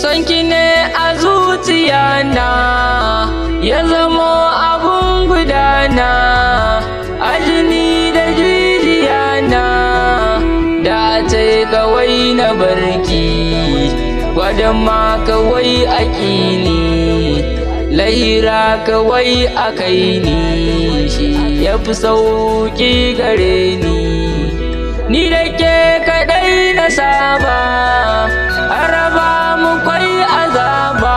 Sonki ne a zuciya na ya zamo abun gudana, a jini da jijiya na, da ce kawai na barki, gwadon ma kawai akini, lahira kawai a kai ni, shi ya fi sauƙi gare ni da ke kaɗai na saba, a raba mu kwai azaba,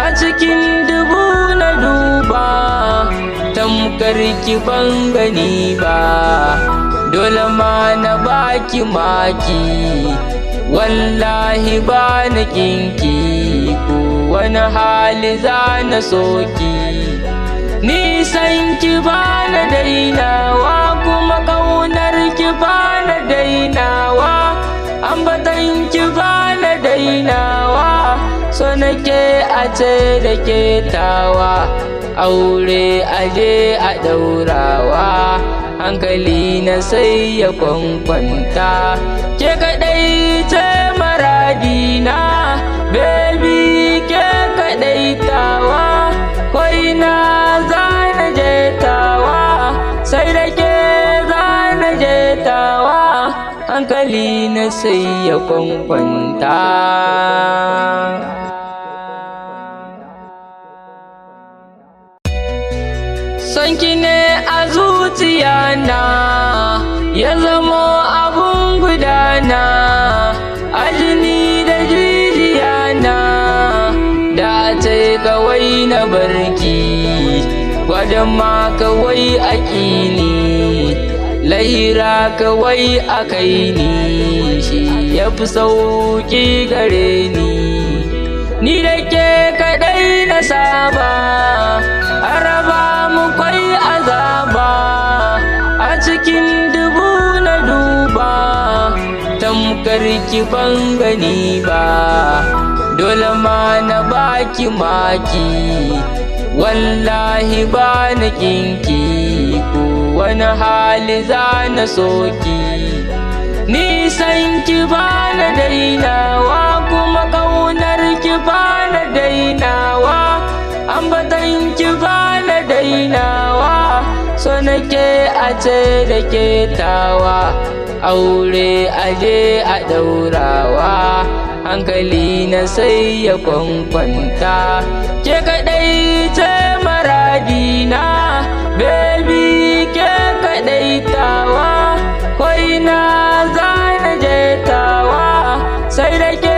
a cikin dubu na duba, tamkar ki ban gani ba, dole ma na baki maki, wallahi ba na kinki, ko wani hali za na soki, nisan ki ba na dainawa, kuma ƙaunar ki ba na dainawa, ambatan ki ba na dainawa, so nake a ce da ke tawa, aure aje a ɗaurawa, hankali na sai ya kwankwanta, ke kaɗai ce maradina, baby ke kaɗai tawa, koina za na je tawa, sai da ke za na je tawa, hankali na sai ya kwankwanta. Sonki ne a zuciya na ya zamo abun gudana, a jini da jijiya na, da ce kawai na barki, gwadon ma kawai akini, lahira kawai a kai ni, shi ya fi sauƙi gare ni da ke kaɗai na saba, a raba mu kwai azaba, a cikin dubu na duba, tamkar ki ban gani ba, dole ma na baki maki, wallahi ba na kinki, ko wani hali za na soki, nisan ki ba na dainawa, kuma ƙaunar ki ba na dainawa, ambatan ki ba na dainawa, so nake a ce da ke tawa, aure aje a ɗaurawa, hankali na sai ya kwankwanta, ke kaɗai ce maradina, baby ke kaɗai tawa, koina za na je tawa, sai da ke